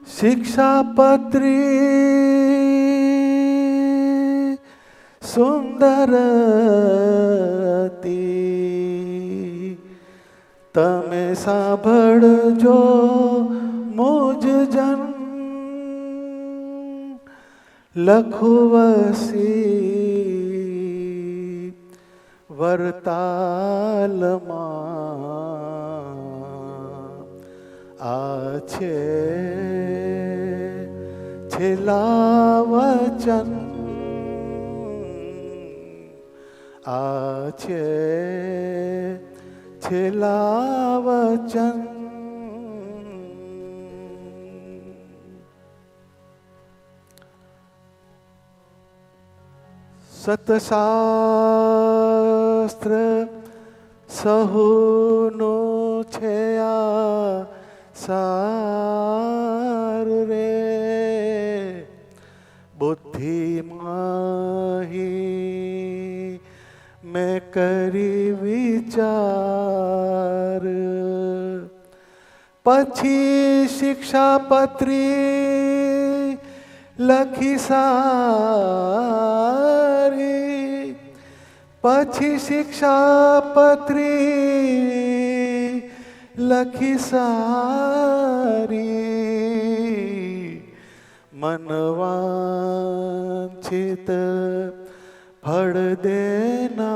શિક્ષાપત્રી સુંદરતી, તમે સાંભળજો મુજ જન, લખુવસી વરતાલમાં. આ છે છેલ્લા વચન, આ છે છેલ્લા વચન. સતશાસ્ત્ર સહુનું છે આ સાર રે, બુદ્ધિ માહી મેં કરી વિચાર, પછી શિક્ષાપત્રી લખી સારી, પછી શિક્ષાપત્રી લખી સારી, મનવાંછિત ફળ દેનારી,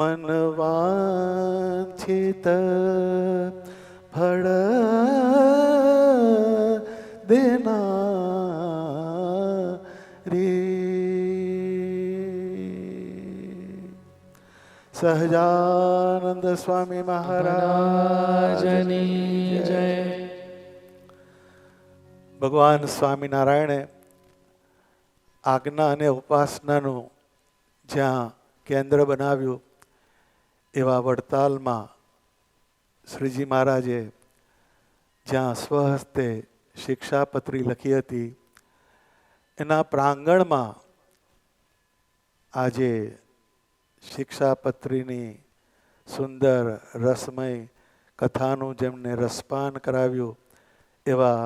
મનવાંછિત ફળ દેનારી. સહજાનંદ સ્વામી મહારાજની જય. ભગવાન સ્વામિનારાયણે આજ્ઞા અને ઉપાસનાનું જ્યાં કેન્દ્ર બનાવ્યું એવા વડતાલમાં શ્રીજી મહારાજે જ્યાં સ્વહસ્તે શિક્ષાપત્રી લખી હતી એના પ્રાંગણમાં આજે શિક્ષાપત્રીની સુંદર રસમય કથાનું જેમને રસપાન કરાવ્યું એવા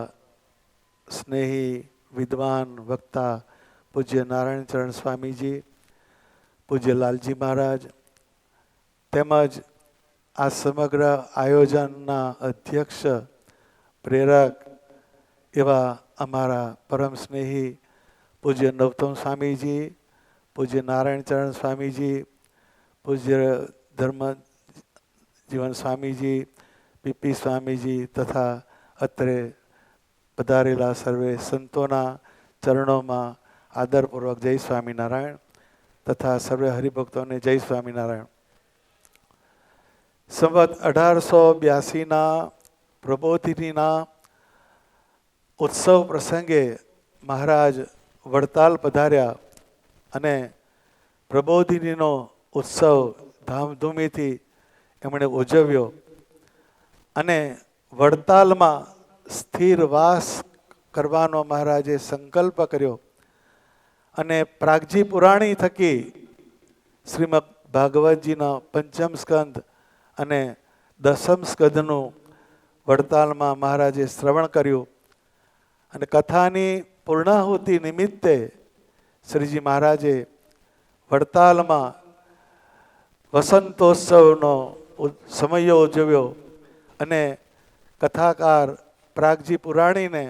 સ્નેહી વિદ્વાન વક્તા પૂજ્ય નારાયણચરણ સ્વામીજી, પૂજ્ય લાલજી મહારાજ, તેમજ આ સમગ્ર આયોજનના અધ્યક્ષ પ્રેરક એવા અમારા પરમ સ્નેહી પૂજ્ય નવતમ સ્વામીજી, પૂજ્ય નારાયણચરણ સ્વામીજી, પૂજ્ય ધર્મજીવન સ્વામીજી, પીપી સ્વામીજી તથા અત્રે પધારેલા સર્વે સંતોના ચરણોમાં આદરપૂર્વક જય સ્વામિનારાયણ તથા સર્વે હરિભક્તોને જય સ્વામિનારાયણ. સંવત 1882ના પ્રબોધિનીના ઉત્સવ પ્રસંગે મહારાજ વડતાલ પધાર્યા અને પ્રબોધિનીનો ઉત્સવ ધામધૂમીથી એમણે ઉજવ્યો અને વડતાલમાં સ્થિર વાસ કરવાનો મહારાજે સંકલ્પ કર્યો અને પ્રાગજી પુરાણી થકી શ્રીમદ ભાગવતજીના પંચમ સ્કંદ અને દસમ સ્કંદનું વડતાલમાં મહારાજે શ્રવણ કર્યું અને કથાની પૂર્ણાહુતિ નિમિત્તે શ્રીજી મહારાજે વડતાલમાં વસંતોત્સવનો સમયો ઉજવ્યો અને કથાકાર પ્રાગજી પુરાણીને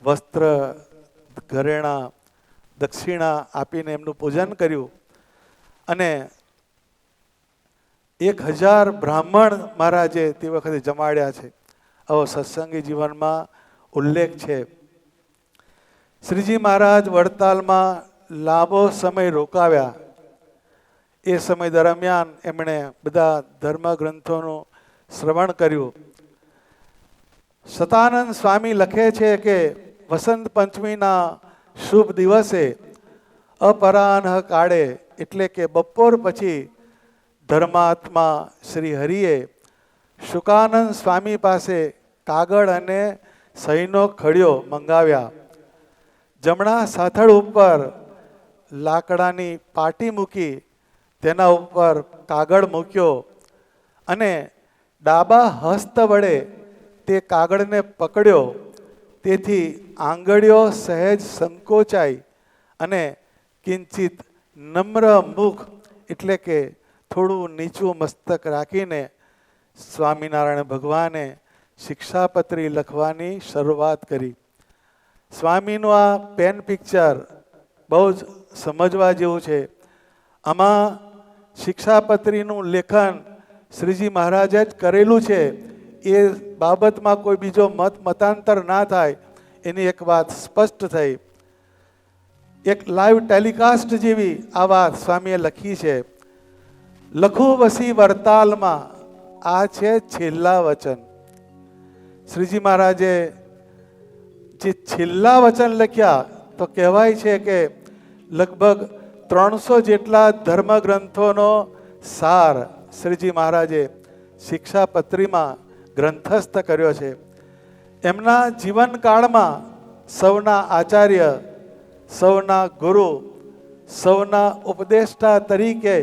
વસ્ત્ર ઘરેણા દક્ષિણા આપીને એમનું પૂજન કર્યું અને 1000 બ્રાહ્મણ મહારાજે તે વખતે જમાડ્યા છે. આવો સત્સંગી જીવનમાં ઉલ્લેખ છે. શ્રીજી મહારાજ વડતાલમાં લાંબો સમય રોકાવ્યા. એ સમય દરમિયાન એમણે બધા ધર્મગ્રંથોનું શ્રવણ કર્યું. સતાનંદ સ્વામી લખે છે કે વસંત પંચમીના શુભ દિવસે અપરાહ્ન કાળે એટલે કે બપોર પછી ધર્માત્મા શ્રી હરિએ શુકાનંદ સ્વામી પાસે કાગળ અને સહીનો ખડિયો મંગાવ્યા. જમણા સાથળ ઉપર લાકડાની પાટી મૂકી તેના ઉપર કાગળ મૂક્યો અને ડાબા હસ્ત વડે તે કાગળને પકડ્યો, તેથી આંગળીઓ સહેજ સંકોચાઈ અને કિંચિત નમ્ર મુખ એટલે કે થોડું નીચું મસ્તક રાખીને સ્વામિનારાયણ ભગવાને શિક્ષાપત્રી લખવાની શરૂઆત કરી. સ્વામીનું આ પેન પિક્ચર બહુ જ સમજવા જેવું છે. આમાં શિક્ષાપત્રીનું લેખન શ્રીજી મહારાજે જ કરેલું છે. એ બાબતમાં કોઈ બીજો મતાંતર ના થાય એની એક વાત સ્પષ્ટ થઈ. એક લાઈવ ટેલિકાસ્ટ જેવી આ વાત સ્વામીએ લખી છે. લખું વસી વરતાલમાં, આ છે છેલ્લા વચન. શ્રીજી મહારાજે જે છેલ્લા વચન લખ્યા તો કહેવાય છે કે લગભગ 300 જેટલા ધર્મગ્રંથોનો સાર શ્રીજી મહારાજે શિક્ષાપત્રીમાં ગ્રંથસ્થ કર્યો છે. એમના જીવનકાળમાં સૌના આચાર્ય, સૌના ગુરુ, સૌના ઉપદેષ્ટા તરીકે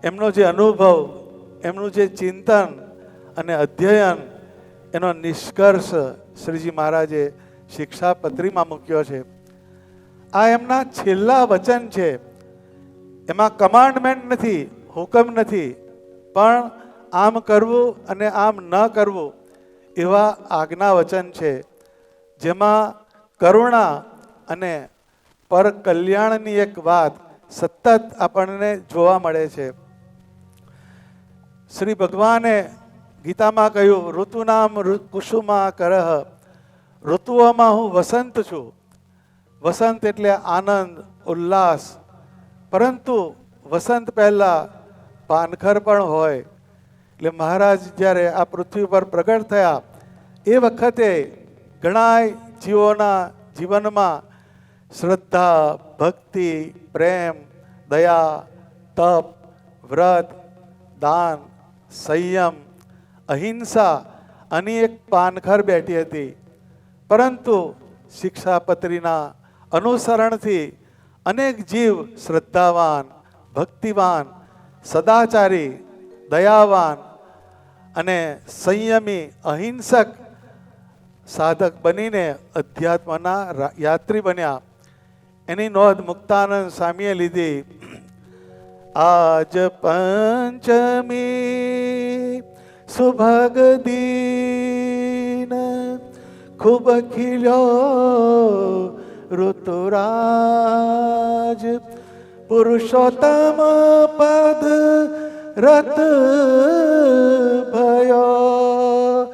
એમનો જે અનુભવ, એમનું જે ચિંતન અને અધ્યયન, એનો નિષ્કર્ષ શ્રીજી મહારાજે શિક્ષાપત્રીમાં મૂક્યો છે. આ એમના છેલ્લા વચન છે. એમાં કમાન્ડમેન્ટ નથી, હુકમ નથી, પણ આમ કરવું અને આમ ન કરવું એવા આજ્ઞા વચન છે, જેમાં કરુણા અને પર કલ્યાણની એક વાત સતત આપણને જોવા મળે છે. શ્રી ભગવાને ગીતામાં કહ્યું, ઋતુનામ કુસુમા કરહ, ઋતુઓમાં હું વસંત છું. વસંત એટલે આનંદ, ઉલ્લાસ. પરંતુ વસંત પહેલા પાનખર પણ હોય. એટલે મહારાજ જ્યારે આ પૃથ્વી પર પ્રગટ થયા એ વખતે ઘણા જીવોના જીવનમાં શ્રદ્ધા, ભક્તિ, પ્રેમ, દયા, તપ, વ્રત, દાન, સંયમ, અહિંસા આની એક પાનખર બેઠી હતી. પરંતુ શિક્ષાપત્રીના અનુસરણથી અનેક જીવ શ્રદ્ધાવાન, ભક્તિવાન, સદાચારી, દયાવાન અને સંયમી, અહિંસક સાધક બનીને અધ્યાત્મના યાત્રી બન્યા. એની નોંધ મુક્તાનંદ સ્વામીએ લીધી. આજ પંચમી સુભગ દીન, ખૂબ ખીલ્યો ઋતુરાજ, પુરુષોત્તમ પદ રત ભયો,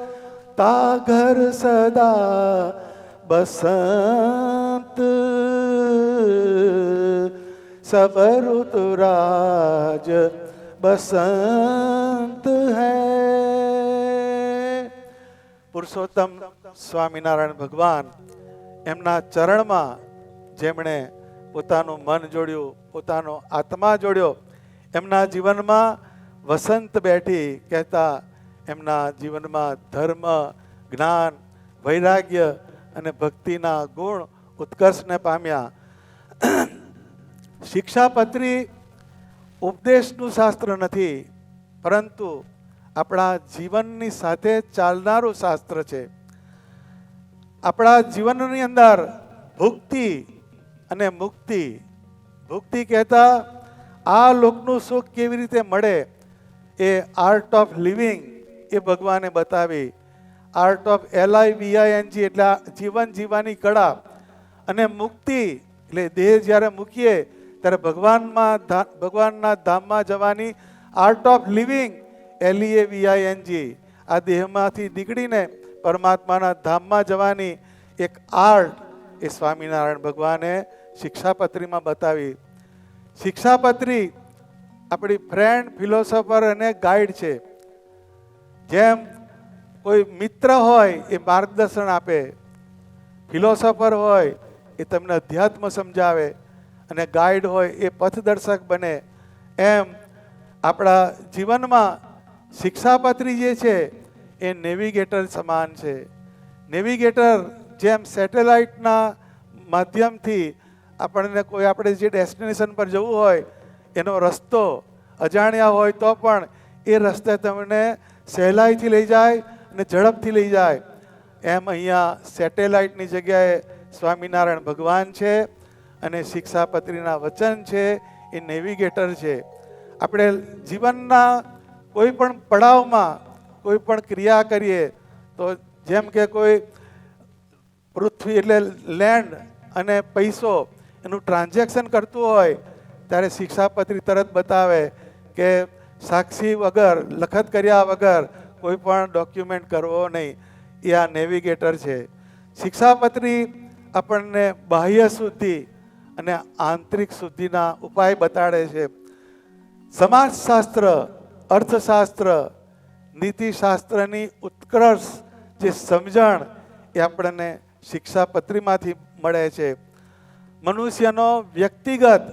તા ઘર સદા બસંત, સબ ઋતુરાજ બસંત હૈ. પુરુષોત્તમ સ્વામિનારાયણ ભગવાન એમના ચરણમાં જેમણે પોતાનું મન જોડ્યું, પોતાનો આત્મા જોડ્યો, એમના જીવનમાં વસંત બેઠી કહેતા એમના જીવનમાં ધર્મ, જ્ઞાન, વૈરાગ્ય અને ભક્તિના ગુણ ઉત્કર્ષને પામ્યા. શિક્ષાપત્રી ઉપદેશનું શાસ્ત્ર નથી, પરંતુ આપણા જીવનની સાથે ચાલનારું શાસ્ત્ર છે. આપણા જીવનની અંદર ભુક્તિ અને મુક્તિ, ભુક્તિ કહેતા આ લોકનું સુખ કેવી રીતે મળે એ આર્ટ ઓફ લિવિંગ એ ભગવાને બતાવી. આર્ટ ઓફ LIVING એટલે જીવન જીવવાની કળા. અને મુક્તિ એટલે દેહ જ્યારે મૂકીએ ત્યારે ભગવાનના ધામમાં જવાની આર્ટ ઓફ લિવિંગ LEAVING. આ દેહમાંથી નીકળીને પરમાત્માના ધામમાં જવાની એક આર્ટ એ સ્વામિનારાયણ ભગવાને શિક્ષાપત્રીમાં બતાવી. શિક્ષાપત્રી આપણી ફ્રેન્ડ, ફિલોસોફર અને ગાઈડ છે. જેમ કોઈ મિત્ર હોય એ માર્ગદર્શન આપે, ફિલોસોફર હોય એ તમને અધ્યાત્મ સમજાવે, અને ગાઈડ હોય એ પથદર્શક બને. એમ આપણા જીવનમાં શિક્ષાપત્રી જે છે એ નેવિગેટર સમાન છે. નેવિગેટર જેમ સેટેલાઇટના માધ્યમથી આપણે જે ડેસ્ટિનેશન પર જવું હોય એનો રસ્તો અજાણ્યા હોય તો પણ એ રસ્તે તમને સહેલાઈથી લઈ જાય અને ઝડપથી લઈ જાય. એમ અહીંયા સેટેલાઇટની જગ્યાએ સ્વામિનારાયણ ભગવાન છે અને શિક્ષાપત્રીના વચન છે એ નેવિગેટર છે. આપણે જીવનના કોઈ પણ પડાવમાં કોઈ પણ ક્રિયા કરીએ તો જેમ કે કોઈ પૃથ્વી એટલે લેન્ડ અને પૈસો એનું ટ્રાન્ઝેક્શન કરતું હોય ત્યારે શિક્ષાપત્રી તરત બતાવે કે સાક્ષી વગર લખત કર્યા વગર કોઈ પણ ડોક્યુમેન્ટ કરવો નહીં. એ આ નેવિગેટર છે. શિક્ષાપત્રી આપણને બાહ્ય શુદ્ધિ અને આંતરિક શુદ્ધિના ઉપાય બતાડે છે. સમાજશાસ્ત્ર, અર્થશાસ્ત્ર, નીતિશાસ્ત્રની ઉત્કર્ષ જે સમજણ એ આપણને શિક્ષાપત્રીમાંથી મળે છે. મનુષ્યનો વ્યક્તિગત,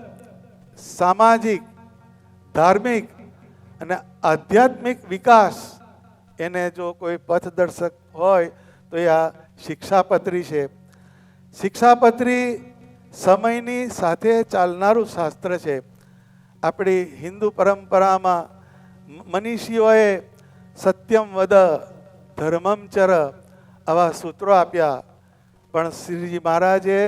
સામાજિક, ધાર્મિક અને આધ્યાત્મિક વિકાસ એને જો કોઈ પથદર્શક હોય તો એ આ શિક્ષાપત્રી છે. શિક્ષાપત્રી સમયની સાથે ચાલનારું શાસ્ત્ર છે. આપણી હિન્દુ પરંપરામાં મનીષીઓએ સત્યમ વદ, ધર્મમ ચર આવા સૂત્રો આપ્યા, પણ શ્રીજી મહારાજે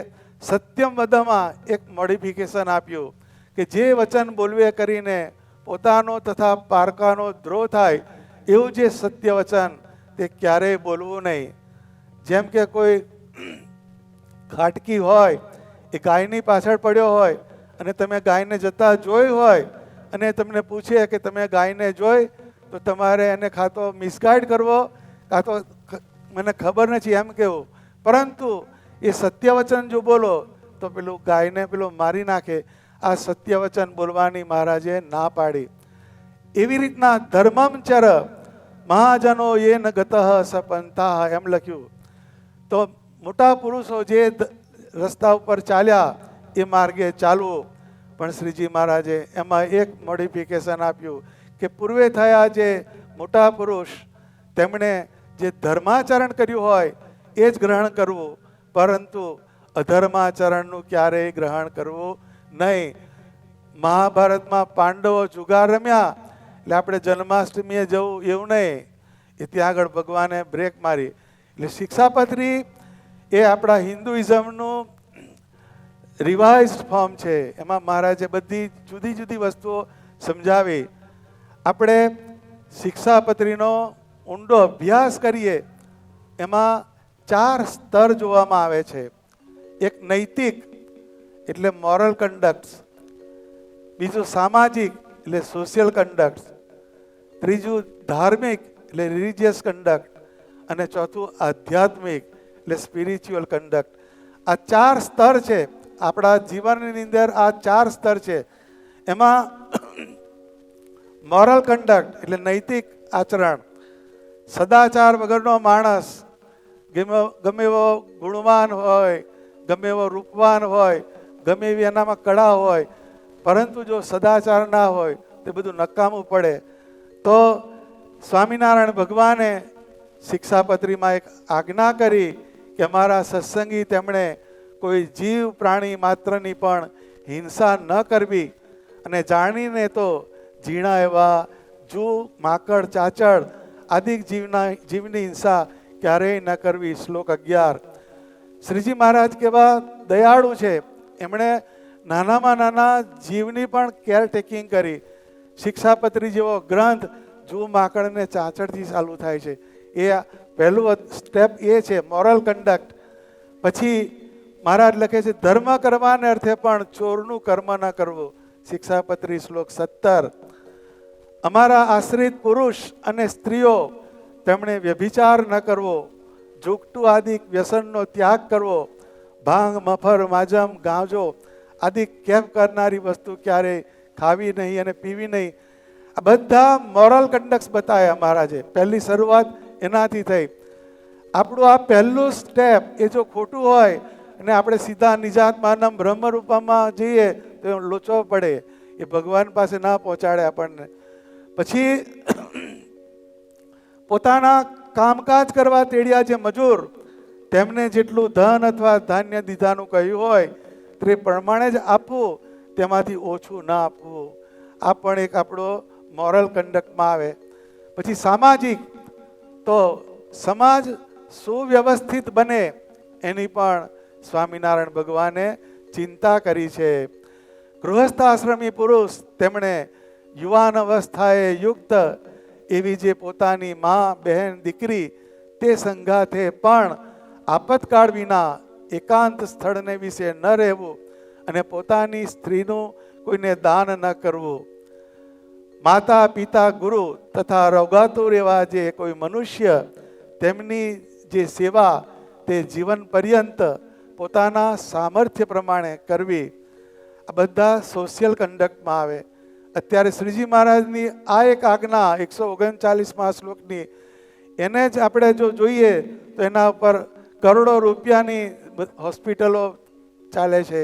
સત્યમ વદમાં એક મોડિફિકેશન આપ્યું કે જે વચન બોલવે કરીને પોતાનો તથા પારકાનો દ્રોહ થાય એવું જે સત્ય વચન તે ક્યારેય બોલવું નહીં. જેમ કે કોઈ ખાટકી હોય એ ગાયની પાછળ પડ્યો હોય અને તમે ગાયને જતા જોઈ હોય અને તમને પૂછે કે તમે ગાયને જોઈ, તો તમારે એને કાં તો મિસગાઈડ કરવો કાં તો મને ખબર નથી એમ કહેવું. પરંતુ એ સત્ય વચન જો બોલો તો પેલું ગાયને પેલું મારી નાખે. આ સત્ય વચન બોલવાની મહારાજે ના પાડી. એવી રીતના ધર્મમ ચર મહાજનો એ ન ગતઃ સપંતા એમ લખ્યું. તો મોટા પુરુષો જે રસ્તા ઉપર ચાલ્યા એ માર્ગે ચાલવું. પણ શ્રીજી મહારાજે એમાં એક મોડિફિકેશન આપ્યું કે પૂર્વે થયા જે મોટા પુરુષ તેમણે જે ધર્માચરણ કર્યું હોય એ જ ગ્રહણ કરવું, પરંતુ અધર્માચરણનું ક્યારેય ગ્રહણ કરવું નહીં. મહાભારતમાં પાંડવો જુગાર રમ્યા એટલે આપણે જન્માષ્ટમીએ જવું એવું નહીં. એ ત્યાં આગળ ભગવાને બ્રેક મારી. એટલે શિક્ષાપત્રી એ આપણા હિન્દુઇઝમનું રિવાઇઝડ ફોર્મ છે. એમાં મહારાજે બધી જુદી જુદી વસ્તુઓ સમજાવી. આપણે શિક્ષાપત્રીનો ઊંડો અભ્યાસ કરીએ એમાં 4 સ્તર જોવામાં આવે છે. એક નૈતિક એટલે મોરલ કન્ડક્ટ, બીજું સામાજિક એટલે સોશિયલ કન્ડક્ટ, ત્રીજું ધાર્મિક એટલે રિલિજિયસ કન્ડક્ટ અને ચોથું આધ્યાત્મિક એટલે સ્પિરિચ્યુઅલ કન્ડક્ટ. આ 4 સ્તર છે આપણા જીવનની અંદર. આ 4 સ્તર છે. એમાં મોરલ કન્ડક્ટ એટલે નૈતિક આચરણ, સદાચાર વગરનો માણસ ગમે એવો ગુણવાન હોય, ગમે એવો રૂપવાન હોય, ગમે એવી એનામાં કળા હોય, પરંતુ જો સદાચાર ના હોય તે બધું નકામું પડે. તો સ્વામિનારાયણ ભગવાને શિક્ષાપત્રીમાં એક આજ્ઞા કરી કે અમારા સત્સંગી તેમણે કોઈ જીવ પ્રાણી માત્રની પણ હિંસા ન કરવી અને જાણીને તો ઝીણા એવા જૂ, માકડ, ચાચડ આદિ જીવની હિંસા ક્યારેય ન કરવી. શ્લોક 11. શ્રીજી મહારાજ કેવા દયાળુ છે, એમણે નાનામાં નાના જીવની પણ કેરટેકિંગ કરી. શિક્ષાપત્રી જેવો ગ્રંથ જૂ, માકડ અને ચાચડથી ચાલુ થાય છે. એ પહેલું સ્ટેપ એ છે મોરલ કન્ડક્ટ. પછી મહારાજ લખે છે ધર્મ કરવાને અર્થે પણ ચોરનું કર્મ ન કરવું. શિક્ષાપત્રી શ્લોક 17. અમારા આશ્રિત પુરુષ અને સ્ત્રીઓ તેમણે વ્યભિચાર ન કરવો, જુગટુ આદિ વ્યસનનો ત્યાગ કરવો, ભાંગ, મફર, માજમ, ગાંજો આદિ કેફ કરનારી વસ્તુ ક્યારેય ખાવી નહીં અને પીવી નહીં. આ બધા મોરલ કન્ડક્ટ બતાવ્યા મહારાજે. પહેલી શરૂઆત એનાથી થઈ. આપણું આ પહેલું સ્ટેપ એ જો ખોટું હોય અને આપણે સીધા નિજાત્માનમ બ્રહ્મરૂપમાં જઈએ તો લોચો પડે. એ ભગવાન પાસે ના પહોંચાડે આપણને. પછી પોતાના કામકાજ કરવા તેડ્યા જે મજૂર, તેમને જેટલું ધન અથવા ધાન્ય દીધાનું કહ્યું હોય તે પ્રમાણે જ આપવું, તેમાંથી ઓછું ના આપવું. આ પણ એક આપણો મોરલ કન્ડક્ટમાં આવે. પછી સામાજિક, તો સમાજ સુવ્યવસ્થિત બને એની પણ સ્વામિનારાયણ ભગવાને ચિંતા કરી છે. ગૃહસ્થ આશ્રમી પુરુષ, તેમણે યુવાન અવસ્થાએ યુક્ત એવી જે પોતાની મા, બહેન, દીકરી તે સંગાથે પણ આપતકાળ વિના એકાંત સ્થળને વિશે ન રહેવું અને પોતાની સ્ત્રીનું કોઈને દાન ન કરવું. માતા, પિતા, ગુરુ તથા રોગાતુર એવા જે કોઈ મનુષ્ય, તેમની જે સેવા તે જીવન પર્યંત પોતાના સામર્થ્ય પ્રમાણે કરવી. આ બધા સોશિયલ કન્ડક્ટમાં આવે. અત્યારે શ્રીજી મહારાજની આ એક આજ્ઞા 139મા શ્લોકની, એને જ આપણે જો જોઈએ તો એના ઉપર કરોડો રૂપિયાની હોસ્પિટલો ચાલે છે.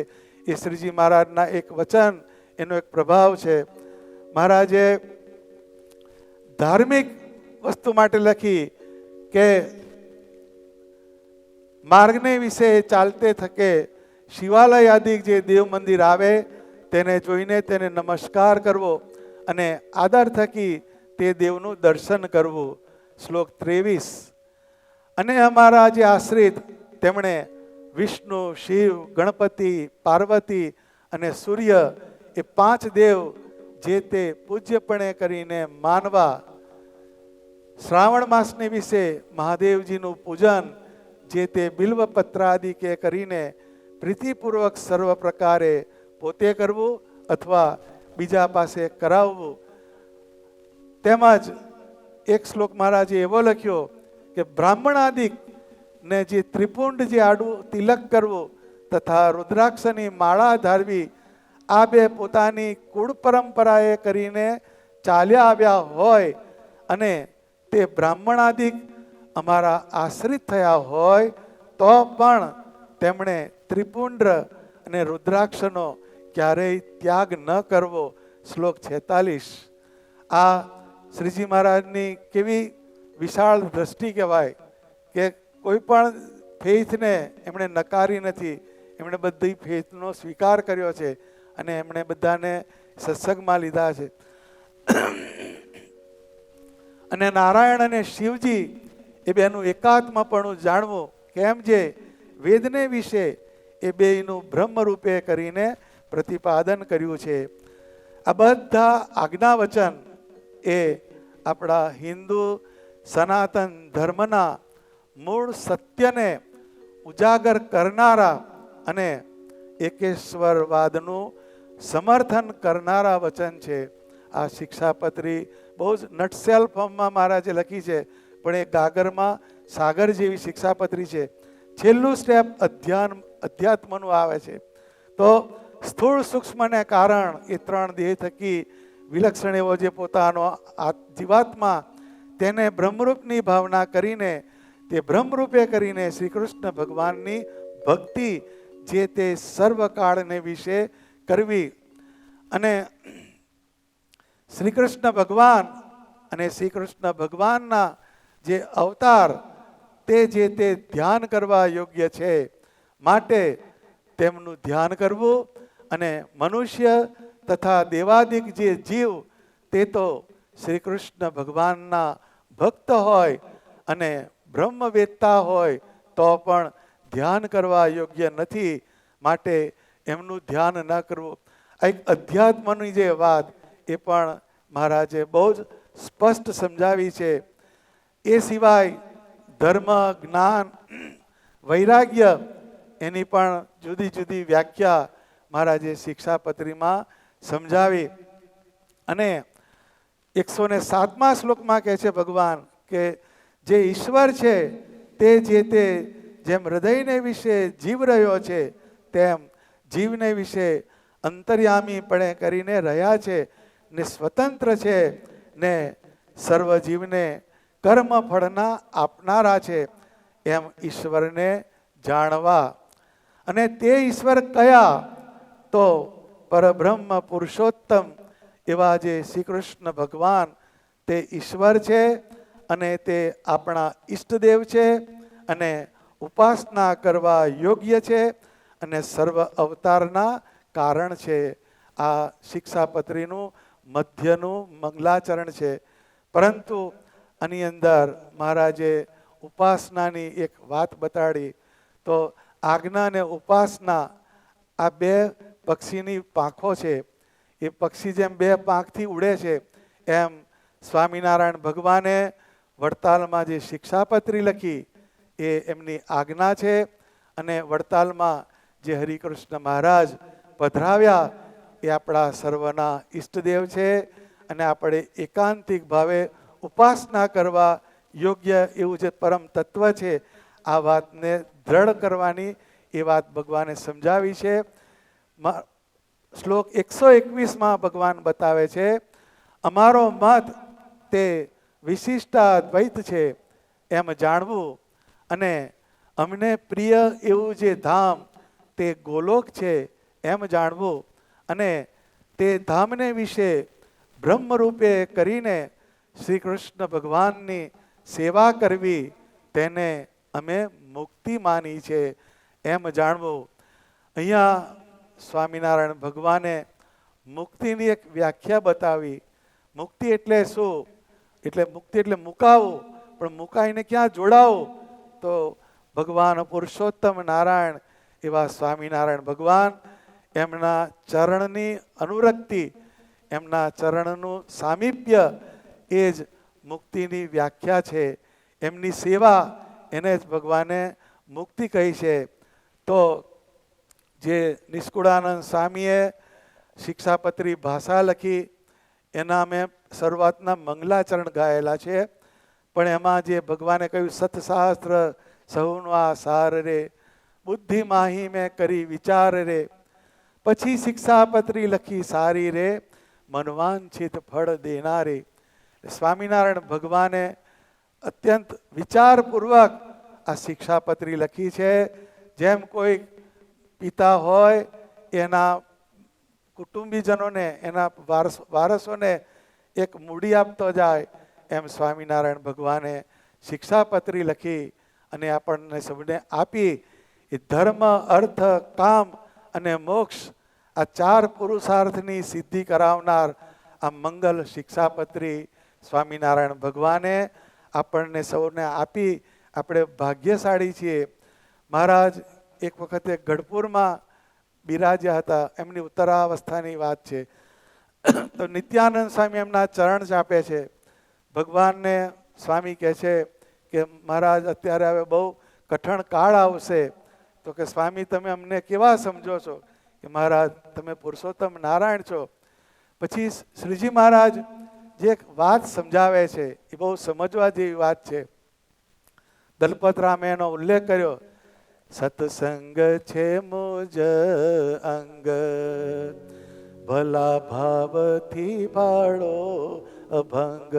એ શ્રીજી મહારાજના એક વચન, એનો એક પ્રભાવ છે. મહારાજે ધાર્મિક વસ્તુ માટે લખી કે માર્ગને વિશે ચાલતે થકે શિવાલય આદિ જે દેવ મંદિર આવે તેને જોઈને તેને નમસ્કાર કરવો અને આદર થકી તે દેવનું દર્શન કરવું. શ્લોક 23. અને અમારા જે આશ્રિત, તેમણે વિષ્ણુ, શિવ, ગણપતિ, પાર્વતી અને સૂર્ય એ 5 દેવ જે તે પૂજ્યપણે કરીને માનવા. શ્રાવણ માસને વિશે મહાદેવજીનું પૂજન જે તે બિલ્વપત્ર આદિ કે કરીને પ્રીતિપૂર્વક સર્વ પ્રકારે પોતે કરવું અથવા બીજા પાસે કરાવવું. તેમજ એક શ્લોક મહારાજે એવો લખ્યો કે બ્રાહ્મણાદિક ને જે ત્રિપુંડ જે આડું તિલક કરવું તથા રુદ્રાક્ષની માળા ધારવી, આ બે પોતાની કુળ પરંપરાએ કરીને ચાલ્યા આવ્યા હોય અને તે બ્રાહ્મણાદિક અમારા આશ્રિત થયા હોય તો પણ તેમણે ત્રિપુંડ અને રુદ્રાક્ષનો ક્યારેય ત્યાગ ન કરવો. શ્લોક 46. આ શ્રીજી મહારાજની કેવી વિશાળ દ્રષ્ટિ કહેવાય કે કોઈ પણ ફેથને એમણે નકારી નથી. એમણે બધી ફેથનો સ્વીકાર કર્યો છે અને એમણે બધાને સત્સંગમાં લીધા છે. અને નારાયણ અને શિવજી એ બેનું એકાત્મપણું જાણવું, કેમ જે વેદને વિશે એ બેયનું બ્રહ્મ રૂપે કરીને પ્રતિપાદન કર્યું છે. આ બધા આજ્ઞા વચન એ આપણા હિન્દુ સનાતન ધર્મના મૂળ સત્યને ઉજાગર કરનારા અને એકેશ્વરવાદનું સમર્થન કરનારા વચન છે. આ શિક્ષાપત્રી બહુ જ નટસેલ ફોર્મમાં મહારાજે લખી છે, પણ એ ગાગરમાં સાગર જેવી શિક્ષાપત્રી છે. છેલ્લું સ્ટેપ અધ્યાત્મનું આવે છે. તો સ્થૂળ સૂક્ષ્મને કારણ એ 3 દેહ થકી વિલક્ષણ એવો જે પોતાનો જીવાત્મા, તેને બ્રહ્મરૂપની ભાવના કરીને તે બ્રહ્મરૂપે કરીને શ્રી કૃષ્ણ ભગવાનની ભક્તિ જે તે સર્વકાળને વિશે કરવી. અને શ્રી કૃષ્ણ ભગવાન અને શ્રી કૃષ્ણ ભગવાનના જે અવતાર તે જે તે ધ્યાન કરવા યોગ્ય છે, માટે તેમનું ધ્યાન કરવું. અને મનુષ્ય તથા દેવાદિક જે જીવ તે તો શ્રી કૃષ્ણ ભગવાનના ભક્ત હોય અને બ્રહ્મવેત્તા હોય તો પણ ધ્યાન કરવા યોગ્ય નથી, માટે એમનું ધ્યાન ન કરવું. એક અધ્યાત્મની જે વાત એ પણ મહારાજે બહુ જ સ્પષ્ટ સમજાવી છે. એ સિવાય ધર્મ, જ્ઞાન, વૈરાગ્ય એની પણ જુદી જુદી વ્યાખ્યા મહારાજે શિક્ષાપત્રીમાં સમજાવી. અને 107મા શ્લોકમાં કહે છે ભગવાન કે જે ઈશ્વર છે તે જે તે જેમ હૃદયને વિશે જીવ રહ્યો છે તેમ જીવને વિશે અંતર્યામીપણે કરીને રહ્યા છે ને સ્વતંત્ર છે ને સર્વ જીવને કર્મ ફળના આપનારા છે, એમ ઈશ્વરને જાણવા. અને તે ઈશ્વર કયા? તો પરબ્રહ્મ પુરુષોત્તમ એવા જે શ્રી કૃષ્ણ ભગવાન તે ઈશ્વર છે અને તે આપણા ઈષ્ટદેવ છે અને ઉપાસના કરવા યોગ્ય છે અને સર્વ અવતારના કારણ છે. આ શિક્ષાપત્રીનું મધ્યનું મંગલાચરણ છે. પરંતુ આની અંદર મહારાજે ઉપાસનાની એક વાત બતાડી. તો આજ્ઞા અને ઉપાસના આ બે પક્ષીની પાંખો છે. એ પક્ષી જેમ બે પાંખથી ઉડે છે એમ સ્વામિનારાયણ ભગવાને વડતાલમાં જે શિક્ષાપત્રી લખી એ એમની આજ્ઞા છે. અને વડતાલમાં જે હરિકૃષ્ણ મહારાજ પધરાવ્યા એ આપણા સર્વના ઈષ્ટદેવ છે. અને આપણે એકાંતિક ભાવે ઉપાસના કરવા યોગ્ય એવું જે પરમ તત્વ છે આ વાતને દ્રઢ કરવાની એ વાત ભગવાને સમજાવી છે. શ્લોક 121માં ભગવાન બતાવે છે, અમારો મત તે વિશિષ્ટાદ્વૈત છે એમ જાણવું, અને અમને પ્રિય એવું જે ધામ તે ગોલોક છે એમ જાણવું, અને તે ધામને વિશે બ્રહ્મરૂપે કરીને શ્રી કૃષ્ણ ભગવાનની સેવા કરવી તેને અમે મુક્તિ માની છે એમ જાણવું. અહીંયા સ્વામિનારાયણ ભગવાને મુક્તિની એક વ્યાખ્યા બતાવી. મુક્તિ એટલે શું? એટલે મુક્તિ એટલે મુકાવું, પણ મુકાઈને ક્યાં જોડાવું? તો ભગવાન પુરુષોત્તમ નારાયણ એવા સ્વામિનારાયણ ભગવાન, એમના ચરણની અનુરક્તિ, એમના ચરણનું સામીપ્ય એ જ મુક્તિની વ્યાખ્યા છે. એમની સેવા એને જ ભગવાને મુક્તિ કહી છે. તો જે નિષ્કુળાનંદ સ્વામીએ શિક્ષાપત્રી ભાષા લખી એના મેં શરૂઆતના મંગલાચરણ ગાયેલા છે. પણ એમાં જે ભગવાને કહ્યું સતશાસ્ત્ર સહુનો આ સાર રે, બુદ્ધિ માહી મેં કરી વિચાર રે, પછી શિક્ષાપત્રી લખી સારી રે, મનવાંછિત ફળ દેનારે. સ્વામિનારાયણ ભગવાને અત્યંત વિચારપૂર્વક આ શિક્ષાપત્રી લખી છે. જેમ કોઈ પિતા હોય એના કુટુંબીજનોને, એના વારસોને એક મૂડી આપતો જાય, એમ સ્વામિનારાયણ ભગવાને શિક્ષાપત્રી લખી અને આપણને સૌને આપી. એ ધર્મ, અર્થ, કામ અને મોક્ષ આ ચાર પુરુષાર્થની સિદ્ધિ કરાવનાર આ મંગલ શિક્ષાપત્રી સ્વામિનારાયણ ભગવાને આપણને સૌને આપી. આપણે ભાગ્યશાળી છીએ. મહારાજ એક વખતે ગઢપુરમાં બિરાજ્યા હતા. એમની ઉત્તરાવસ્થાની વાત છે. તો નિત્યાનંદ સ્વામી એમના ચરણ ચાપે છે. ભગવાનને સ્વામી કહે છે કે મહારાજ અત્યારે હવે બહુ કઠણ કાળ આવશે. તો કે સ્વામી તમે અમને કેવા સમજો છો? કે મહારાજ તમે પુરુષોત્તમ નારાયણ છો. પછી શ્રીજી મહારાજ જે એક વાત સમજાવે છે એ બહુ સમજવા જેવી વાત છે. દલપતરામે એનો ઉલ્લેખ કર્યો, સત્સંગ છે મુજ અંગ, ભલા ભાવથી ભાળો અભંગ,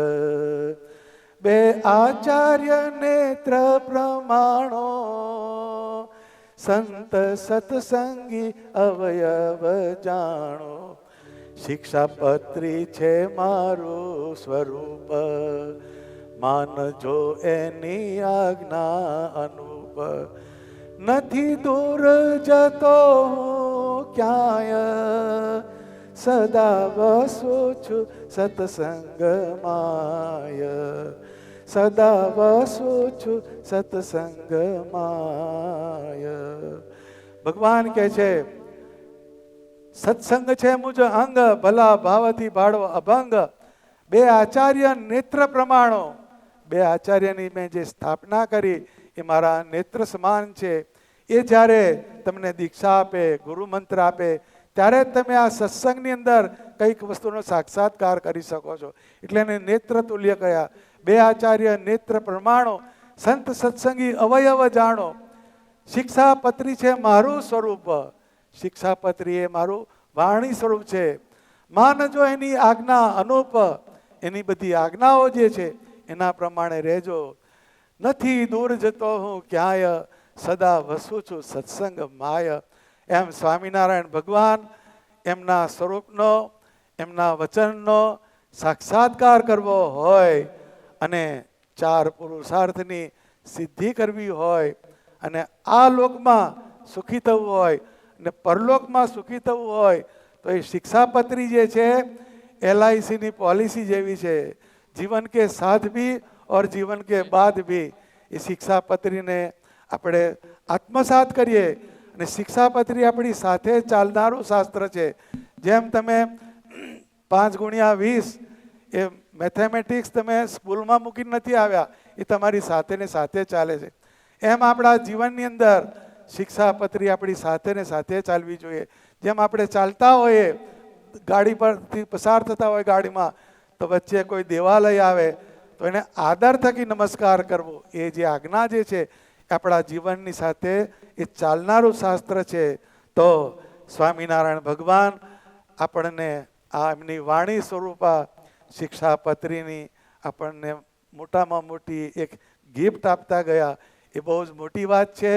બે આચાર્ય નેત્ર પ્રમાણો, સંત સત્સંગી અવયવ જાણો, શિક્ષાપત્રી છે મારું સ્વરૂપ, માનજો એની આજ્ઞા અનુપ, નથી દૂર જતો હું ક્યાંય, સદા વસું છું સત્સંગમાય, સદા વસું છું સત્સંગમાય. ભગવાન કહે છે સત્સંગ છે મુજ અંગ, ભલા ભાવથી ભાળો અભંગ, બે આચાર્ય નેત્ર પ્રમાણો. બે આચાર્યની મેં જે સ્થાપના કરી એ મારા નેત્ર સમાન છે. એ જ્યારે તમને દીક્ષા આપે, ગુરુ મંત્ર આપે, ત્યારે તમે આ સત્સંગની અંદર કઈક વસ્તુનો સાક્ષાત્કાર કરી શકો છો. એટલે એને નેત્ર તુલ્ય કહ્યા. બે આચાર્ય નેત્ર પ્રમાણો, સંત સત્સંગી અવયવ જાણો, શિક્ષાપત્રી છે મારું સ્વરૂપ, શિક્ષાપત્રી એ મારું વાણી સ્વરૂપ છે, માનજો એની આજ્ઞા અનુપ, એની બધી આજ્ઞાઓ જે છે એના પ્રમાણે રહેજો, નથી દૂર જતો હું ક્યાંય, સદા વસું છું સત્સંગ માય. એમ સ્વામિનારાયણ ભગવાન એમના સ્વરૂપનો, એમના વચનનો સાક્ષાત્કાર કરવો હોય અને ચાર પુરુષાર્થની સિદ્ધિ કરવી હોય અને આ લોકમાં સુખી થવું હોય અને પરલોકમાં સુખી થવું હોય તો એ શિક્ષાપત્રી જે છે LICની પોલિસી જેવી છે. જીવન કે સાથ ભી और जीवन के बाद भी એ શિક્ષાપત્રીને આપણે આત્મસાત કરીએ અને શિક્ષાપત્રી આપણી સાથે ચાલનારું શાસ્ત્ર છે. જેમ તમે 5 × 20 એ મેથેમેટિક્સ તમે સ્કૂલમાં મૂકીને નથી આવ્યા, એ તમારી સાથે ને સાથે ચાલે છે. એમ આપણા જીવનની અંદર શિક્ષાપત્રી આપણી સાથે ને સાથે ચાલવી જોઈએ. જેમ આપણે ચાલતા હોઈએ, ગાડી પરથી પસાર થતા હોય ગાડીમાં, તો વચ્ચે કોઈ દેવાલય આવે તો એને આદર થકી નમસ્કાર કરવો. એ જે આજ્ઞા જે છે આપણા જીવનની સાથે એ ચાલનારું શાસ્ત્ર છે. તો સ્વામિનારાયણ ભગવાન આપણને આ એમની વાણી સ્વરૂપા શિક્ષાપત્રીની આપણને મોટામાં મોટી એક ગિફ્ટ આપતા ગયા. એ બહુ જ મોટી વાત છે.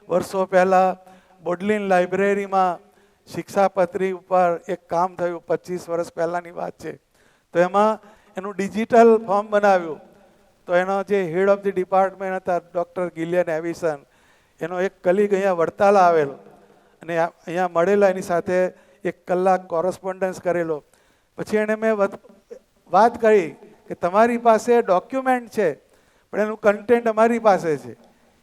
વર્ષો પહેલાં બોડલિન લાઇબ્રેરીમાં શિક્ષાપત્રી ઉપર એક કામ થયું, 25 વર્ષ પહેલાંની વાત છે. તો એમાં એનું ડિજિટલ ફોર્મ બનાવ્યું. તો એનો જે હેડ ઓફ ધી ડિપાર્ટમેન્ટ હતા ડૉક્ટર ગિલિયન એવિસન, એનો એક કલીગ અહીંયા વડતાલ આવેલો અને અહીંયા મળેલા, એની સાથે 1 કલાક કોરસ્પોન્ડન્સ કરેલો. પછી એણે મેં વાત કરી કે તમારી પાસે ડોક્યુમેન્ટ છે પણ એનું કન્ટેન્ટ અમારી પાસે છે.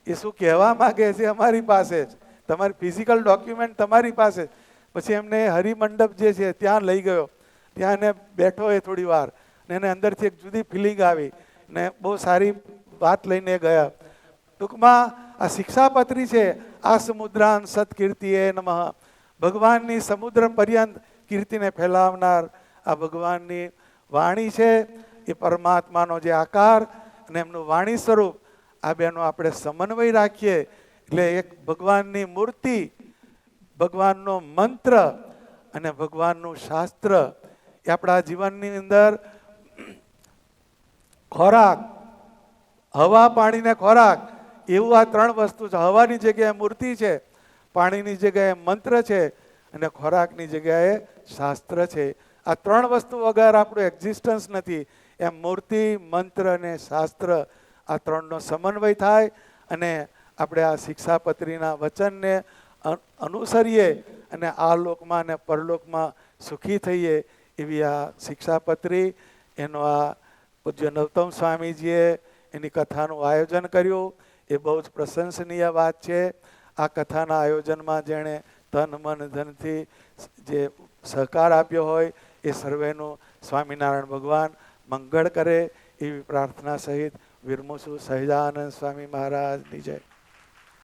એ શું કહેવા માગે છે? અમારી પાસે જ. તમારી ફિઝિકલ ડોક્યુમેન્ટ તમારી પાસે જ. પછી એમને હરિમંડપ જે છે ત્યાં લઈ ગયો. ત્યાં એને બેઠો એ થોડી વાર ને એને અંદરથી એક જુદી ફિલિંગ આવી ને બહુ સારી વાત લઈને ગયા. ટૂંકમાં આ શિક્ષાપત્રી છે, આ સમુદ્રાન સત્કીર્તિએ નમઃ, ભગવાનની સમુદ્ર પર્યંત કીર્તિને ફેલાવનાર આ ભગવાનની વાણી છે. એ પરમાત્માનો જે આકાર અને એમનું વાણી સ્વરૂપ, આ બેનો આપણે સમન્વય રાખીએ એટલે એક ભગવાનની મૂર્તિ, ભગવાનનો મંત્ર અને ભગવાનનું શાસ્ત્ર એ આપણા જીવનની અંદર ખોરાક, હવા, પાણી ને ખોરાક, એવું આ 3 વસ્તુ છે. હવાની જગ્યાએ મૂર્તિ છે, પાણીની જગ્યાએ મંત્ર છે અને ખોરાકની જગ્યાએ શાસ્ત્ર છે. આ 3 વસ્તુ વગર આપણું એક્ઝિસ્ટન્સ નથી. એમ મૂર્તિ, મંત્ર અને શાસ્ત્ર, આ 3નો સમન્વય થાય અને આપણે આ શિક્ષાપત્રીના વચનને અનુસરીએ અને આ લોકમાં અને પરલોકમાં સુખી થઈએ એવી આ શિક્ષાપત્રી, એનો આ પૂજ્ય નવતમ સ્વામીજીએ એની કથાનું આયોજન કર્યું. એ બહુ જ પ્રશંસનીય વાત છે. આ કથાના આયોજનમાં જેણે તન મન ધનથી જે સહકાર આપ્યો હોય એ સર્વેનું સ્વામિનારાયણ ભગવાન મંગળ કરે એવી પ્રાર્થના સહિત વિરમું છું. સહજાનંદ સ્વામી મહારાજની જય.